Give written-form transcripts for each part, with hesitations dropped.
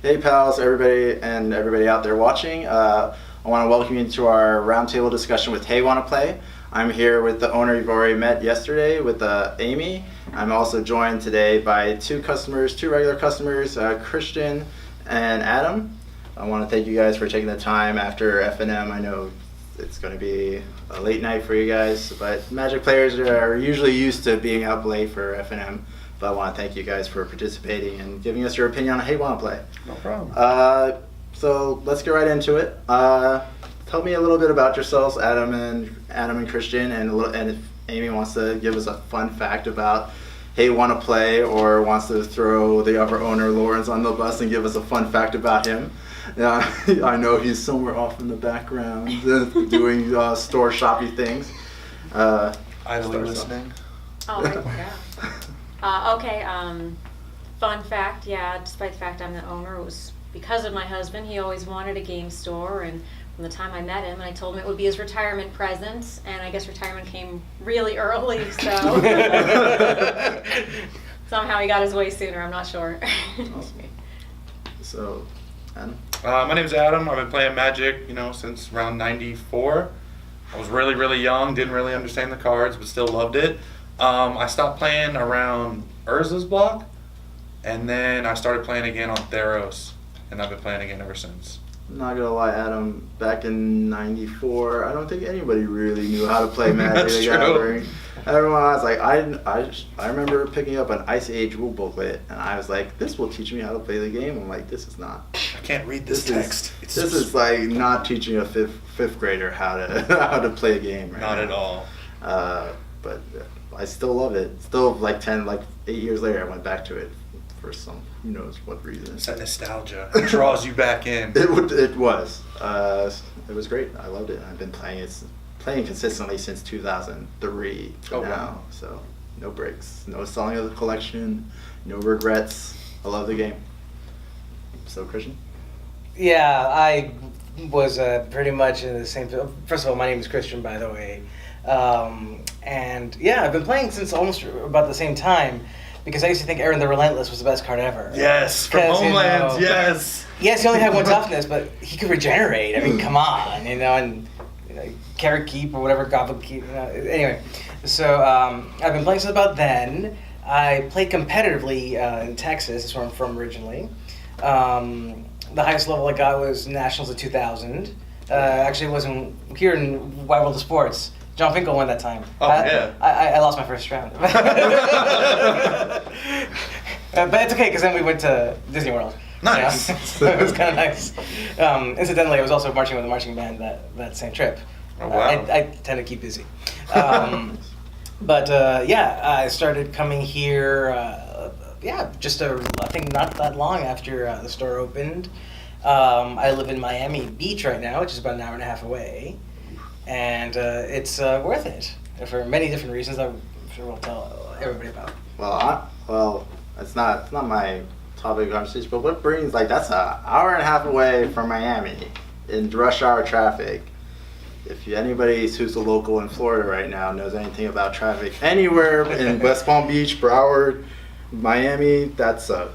Hey pals, everybody out there watching. I want to welcome you to our roundtable discussion with Hey Wanna Play. I'm here with the owner you've already met yesterday with Amy. I'm also joined today by two regular customers, Christian and Adam. I want to thank you guys for taking the time after F&M. I know it's going to be a late night for you guys, but Magic players are usually used to being up late for F&M. But I want to thank you guys for participating and giving us your opinion on Hey Wanna Play. No problem. So let's get right into it. Tell me a little bit about yourselves, Adam and Christian, and if Amy wants to give us a fun fact about Hey Wanna Play, or wants to throw the other owner Lawrence on the bus and give us a fun fact about him. I know he's somewhere off in the background doing store shoppy things. Idly listening. Oh, yeah. Okay, fun fact, yeah, despite the fact I'm the owner, it was because of my husband. He always wanted a game store, and from the time I met him, and I told him it would be his retirement present, and I guess retirement came really early, so somehow he got his way sooner, I'm not sure. Awesome. So, Adam? My name's Adam. I've been playing Magic, since around 94. I was really, really young, didn't really understand the cards, but still loved it. I stopped playing around Urza's block, and then I started playing again on Theros, and I've been playing again ever since. I'm not gonna lie, Adam, back in 94, I don't think anybody really knew how to play Magic the Gathering. Everyone was like, I remember picking up an Ice Age rule booklet, and I was like, this will teach me how to play the game. I'm like, this is not. I can't read this text. This is like not teaching a fifth grader how to play a game. Right Not now. at all. But I still love it. Still, 8 years later, I went back to it for some who knows what reason. It's that nostalgia. It draws you back in. It was. It was great. I loved it. I've been playing consistently since 2003 to now. Wow. So no breaks, no selling of the collection, no regrets. I love the game. So Christian? Yeah, I was pretty much in the same. First of all, my name is Christian, by the way, and yeah, I've been playing since almost about the same time. Because I used to think Aaron the Relentless was the best card ever. Yes, from Homeland, yes. Yes, he only had one toughness, but he could regenerate. I mean, come on, and Carrot Keep or whatever, Goblin Keep, Anyway, so I've been playing since about then. I played competitively in Texas, that's where I'm from originally. The highest level I got was Nationals of 2000. Actually, it wasn't here in Wide World of Sports. John Finkel won that time. Oh, yeah. I lost my first round. But it's okay, because then we went to Disney World. Nice. So it was kind of nice. Incidentally, I was also marching with a marching band that same trip. Oh, wow. I tend to keep busy. But I started coming here, I think not that long after the store opened. I live in Miami Beach right now, which is about an hour and a half away. And it's worth it for many different reasons I'm sure we'll tell everybody about. Well, it's not my topic of conversation, but what brings, that's an hour and a half away from Miami in rush hour traffic. If anybody who's a local in Florida right now knows anything about traffic anywhere in West Palm Beach, Broward, Miami, that's a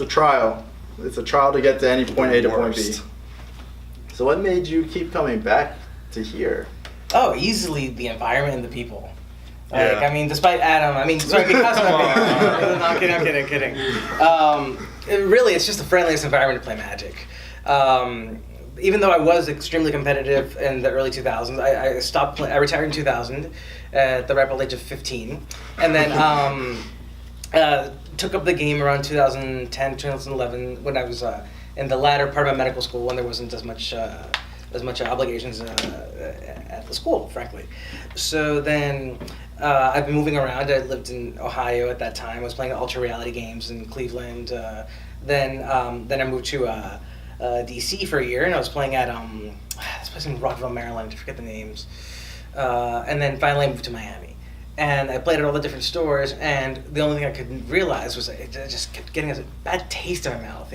trial. It's a trial to get to any point A to point B. So what made you keep coming back to here? Oh, easily the environment and the people. Yeah. Despite Adam, sorry, because of no, I'm kidding. Really, it's just the friendliest environment to play Magic. Even though I was extremely competitive in the early 2000s, I stopped playing. I retired in 2000 at the ripe old age of 15, and then took up the game around 2010, 2011 when I was in the latter part of my medical school when there wasn't as much obligations at the school, frankly. So then I've been moving around. I lived in Ohio at that time. I was playing ultra reality games in Cleveland. Then I moved to DC for a year, and I was playing at this place in Rockville, Maryland. I forget the names. And then finally I moved to Miami. And I played at all the different stores, and the only thing I could realize was I just kept getting a bad taste in my mouth,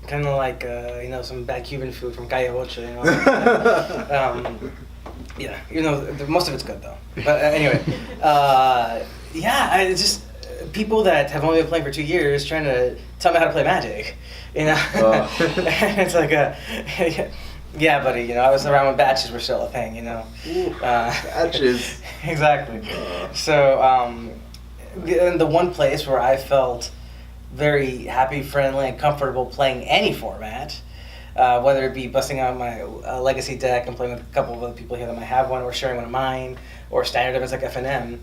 Kind of like, some bad Cuban food from Calle Ocho, most of it's good, though. But anyway, people that have only been playing for 2 years trying to tell me how to play Magic. You know, and it's like yeah, buddy. You know, I was around when batches were still a thing. You know, Batches. Exactly. So, and the one place where I felt very happy, friendly, and comfortable playing any format, whether it be busting out my legacy deck and playing with a couple of other people here that might have one, or sharing one of mine, or standard events like FNM,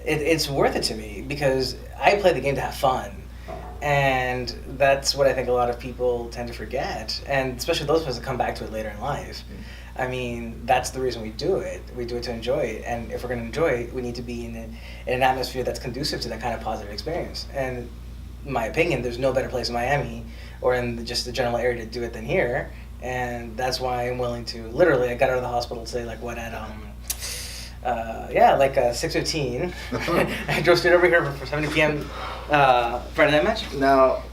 it's worth it to me because I play the game to have fun. And that's what I think a lot of people tend to forget, and especially those of us that come back to it later in life. I mean, that's the reason we do it. We do it to enjoy it, and if we're going to enjoy it, we need to be in an atmosphere that's conducive to that kind of positive experience. And in my opinion, there's no better place in Miami or in just the general area to do it than here, and that's why I'm willing to, literally, I got out of the hospital today, like, what, at, 6:15. I drove straight over here for 7 p.m. Friday night match. Now,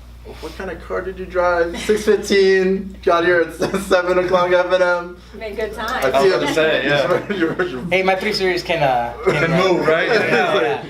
what kind of car did you drive? 6:15. Got here at 7 o'clock FNM. Made good time. I was going to say, yeah. Hey, my 3 Series can move, right? Yeah.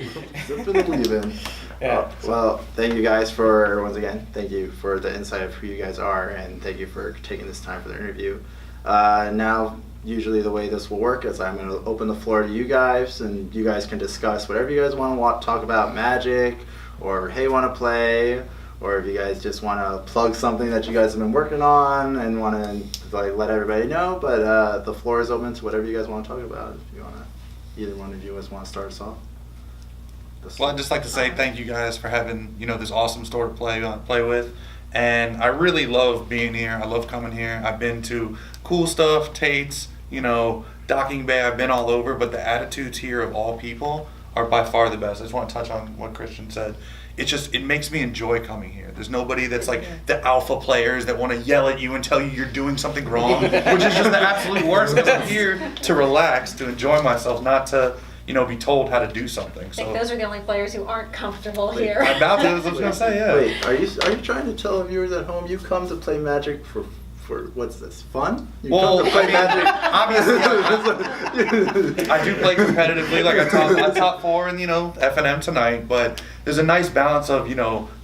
Zipping and leaving. Yeah. Well, thank you guys for, once again, thank you for the insight of who you guys are, and thank you for taking this time for the interview. Now, usually the way this will work is I'm going to open the floor to you guys, and you guys can discuss whatever you guys want to talk about, Magic, or hey, want to play, or if you guys just want to plug something that you guys have been working on and want to like let everybody know. But the floor is open to whatever you guys want to talk about. If you want to, either one of you guys want to start us off. Well, I'd just like to say thank you guys for having, this awesome store to play with. And I really love being here. I love coming here. I've been to cool stuff, Tate's, Docking Bay. I've been all over, but the attitudes here of all people are by far the best. I just want to touch on what Christian said. It makes me enjoy coming here. There's nobody that's like the alpha players that want to yell at you and tell you you're doing something wrong, which is just the absolute worst. Because I'm here to relax, to enjoy myself, not to be told how to do something. I think those are the only players who aren't comfortable here. About that, I was going to say, yeah. Wait, are you trying to tell viewers at home you come to play Magic for what's this, fun? You come to play Magic? Obviously, I do play competitively. Like I top 4 in FNM tonight, but there's a nice balance of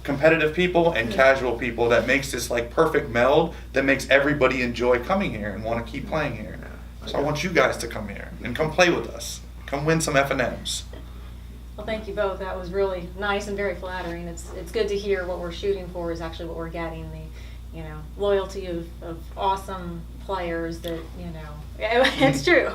competitive people and casual people that makes this like perfect meld that makes everybody enjoy coming here and want to keep playing here. So I want you guys to come here and come play with us. Come win some FNMs. Well, thank you both. That was really nice and very flattering. It's good to hear what we're shooting for is actually what we're getting. The loyalty of awesome players that it's true.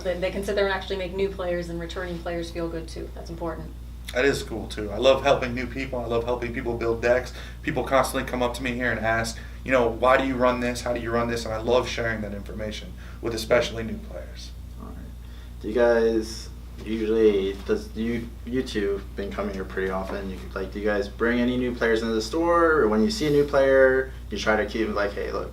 They can sit there and actually make new players and returning players feel good too. That's important. That is cool too. I love helping new people. I love helping people build decks. People constantly come up to me here and ask, why do you run this? How do you run this? And I love sharing that information with especially new players. Do you guys usually, you two been coming here pretty often, do you guys bring any new players into the store, or when you see a new player, you try to keep them like, hey, look,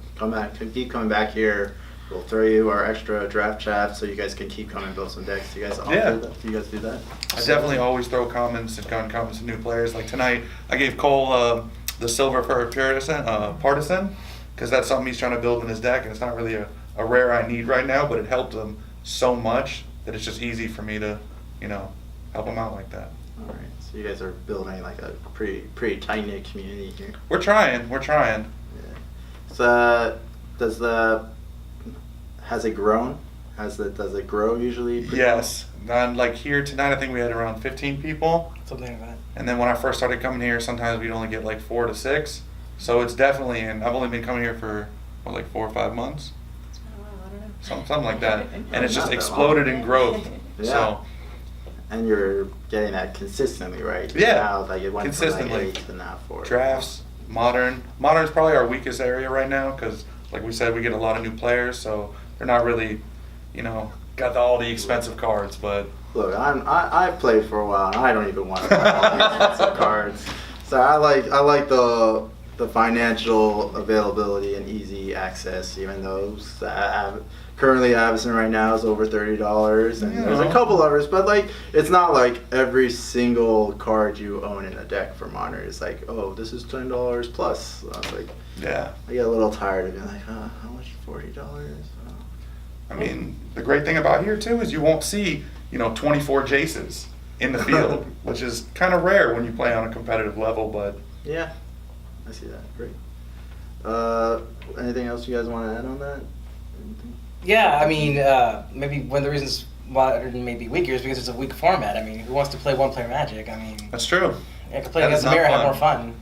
keep coming back here, we'll throw you our extra draft chat so you guys can keep coming and build some decks. Do you guys do that? I definitely always throw comments to new players. Like tonight, I gave Cole the silver for partisan, because that's something he's trying to build in his deck, and it's not really a rare I need right now, but it helped him so much that it's just easy for me to, help them out like that. All right. So you guys are building like a pretty tight knit community here. We're trying. Yeah. So has it grown? Does it grow usually? Yes. And like here tonight, I think we had around 15 people. Something like that. And then when I first started coming here, sometimes we'd only get like 4 to 6. So it's definitely, and I've only been coming here for 4 or 5 months. Something like that, and it's just exploded in growth. Yeah. So, and you're getting that consistently, right? Yeah, now, it went consistently. From 8 to now 4. Drafts, modern is probably our weakest area right now because, like we said, we get a lot of new players, so they're not really, got all the expensive cards. But look, I've played for a while, and I don't even want to buy all the expensive cards. So I like the financial availability and easy access, even though currently Avison right now is over $30, and there's a couple others, but it's not like every single card you own in a deck for Modern is like, oh, this is $10 plus. yeah, I get a little tired of being like, how much? $40? I mean, the great thing about here too is you won't see 24 Jaces. in the field, which is kind of rare when you play on a competitive level. But Yeah, I see that. Great. Anything else you guys want to add on that? Anything? Yeah, I mean, maybe one of the reasons why it may be weaker is because it's a weak format. I mean, who wants to play one-player Magic? I mean, that's true. yeah, I could play That against is the not mirror, have fun. more fun.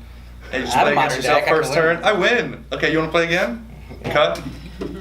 Hey, you just I have play a against modern yourself deck, I first can turn. win. I win. Okay, you want to play again? Yeah. Cut.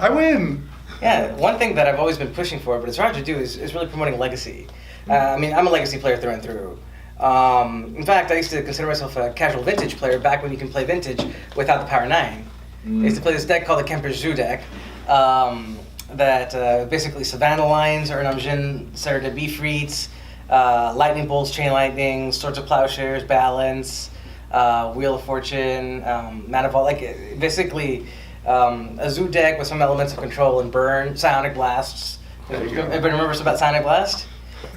I win. Yeah, one thing that I've always been pushing for, but it's hard to do, is really promoting legacy. I mean, I'm a legacy player through and through. In fact, I used to consider myself a casual vintage player back when you can play vintage without the Power 9. I used to play this deck called the Kemper Zoo deck that basically Savannah Lines, Ernamjin, Serre de Beefreets, Lightning Bolts, Chain Lightning, Swords of Plowshares, Balance, Wheel of Fortune, Manifold, like basically a zoo deck with some elements of control and burn, Psionic Blasts. There you go. Everybody remembers about Psionic Blast?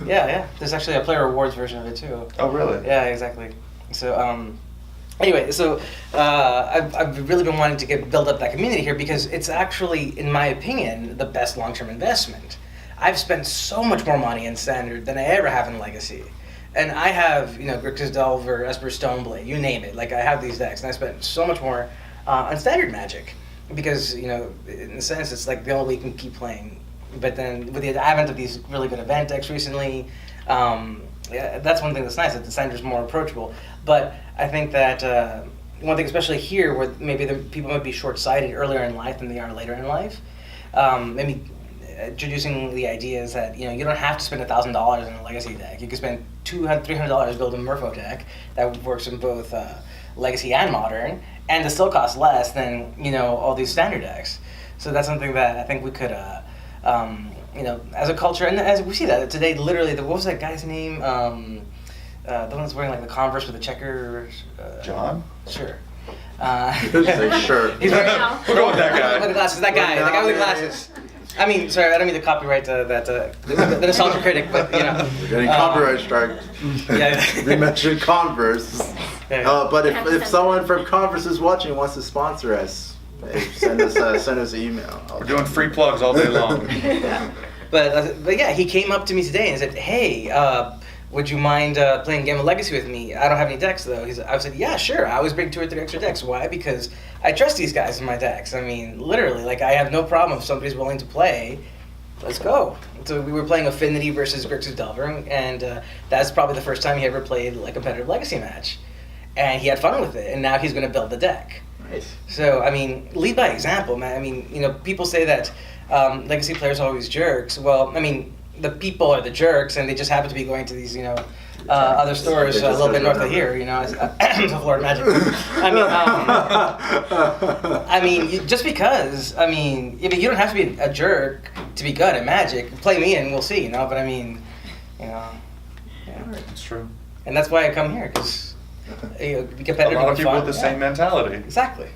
Yeah. There's actually a player rewards version of it too. Oh, really? Yeah, exactly. So, anyway, so I've really been wanting to build up that community here because it's actually, in my opinion, the best long-term investment. I've spent so much more money in Standard than I ever have in Legacy. And I have, Grixis Delver, Esper Stoneblade, you name it. Like, I have these decks, and I spent so much more on Standard Magic because, in a sense, it's like the only way you can keep playing. But then with the advent of these really good event decks recently, yeah, that's one thing that's nice, that the Standard's more approachable. But I think that one thing, especially here, where maybe the people might be short-sighted earlier in life than they are later in life, maybe introducing the idea is that you don't have to spend $1,000 in a legacy deck. You can spend $200-300 building a Merfolk deck that works in both legacy and modern, and it still costs less than all these standard decks. So that's something that I think we could, as a culture, and as we see that today, literally, what was that guy's name? The one that's wearing like the Converse with the checkers. John? Sure. Say sure. He's wearing, We'll go with that guy. With the glasses. That guy. The guy with the glasses. I mean, sorry, I don't mean to copyright the nostalgia critic, but We're getting copyright strike. Yeah. We mentioned Converse. Yeah. But if someone from Converse is watching and wants to sponsor us, hey, send us an email. We're doing free plugs all day long. But yeah, he came up to me today and said, "Hey, would you mind playing a game of Legacy with me? I don't have any decks though." I said, "Yeah, sure. I always bring 2 or 3 extra decks. Why? Because I trust these guys in my decks. I mean, literally, like I have no problem if somebody's willing to play. Let's go." So we were playing Affinity versus Grixis Delver, and that's probably the first time he ever played like a competitive Legacy match, and he had fun with it. And now he's going to build the deck. Nice. So I mean, lead by example, man. I mean, people say that Legacy players are always jerks. Well, I mean, the people are the jerks, and they just happen to be going to these, other stores a little bit north of here, to Florida Magic. I mean, just because, you don't have to be a jerk to be good at Magic. Play me and we'll see, But I mean, yeah. It's true. And that's why I come here, because be competitive. A lot of and people fun. with the same mentality. Exactly.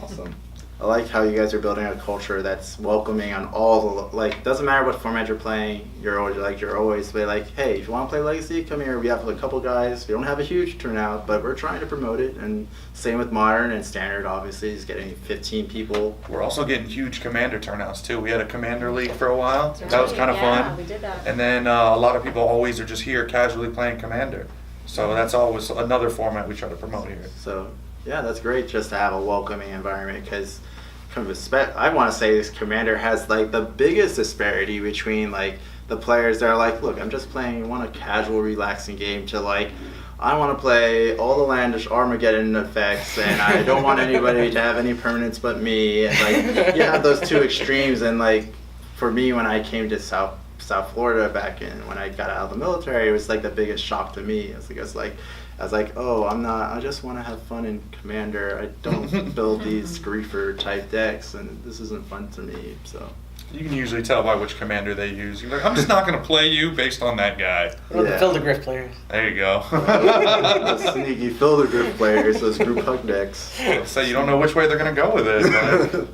Awesome. I like how you guys are building a culture that's welcoming on all the, doesn't matter what format you're playing, you're always like, hey, if you want to play Legacy, come here. We have a couple guys. We don't have a huge turnout, but we're trying to promote it. And same with Modern and Standard, obviously, is getting 15 people. We're also getting huge Commander turnouts too. We had a Commander League for a while. That's That was right. kind of Yeah, fun. we did that. And then a lot of people always are just here casually playing Commander. So that's always another format we try to promote here. So, yeah, that's great just to have a welcoming environment because I want to say this Commander has the biggest disparity between the players that are like, look, I'm just playing, I want a casual, relaxing game to I want to play all the Landish Armageddon effects and I don't want anybody to have any permanents but me. And you have those two extremes. And for me, when I came to South Florida back when I got out of the military, it was the biggest shock to me. I was like, oh, I just want to have fun in Commander. I don't build these griefer type decks, and this isn't fun to me. So You can usually tell by which Commander they use. You're like, I'm just not going to play you based on that guy. What about the Fildergriff players? There you go. the sneaky Fildergriff players, those group hug decks. So you don't know which way they're going to go with it.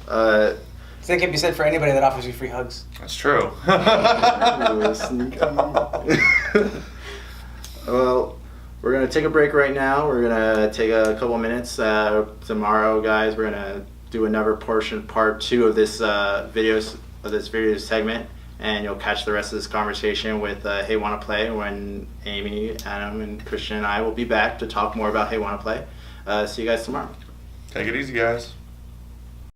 But Same can be said for anybody that offers you free hugs. that's true. Sneaky. Well, we're going to take a break right now. We're going to take a couple minutes. Tomorrow, guys, we're going to do another part 2 of this video segment. and you'll catch the rest of this conversation with Hey Wanna Play when Amy, Adam, and Christian and I will be back to talk more about Hey Wanna Play. See you guys tomorrow. Take it easy, guys.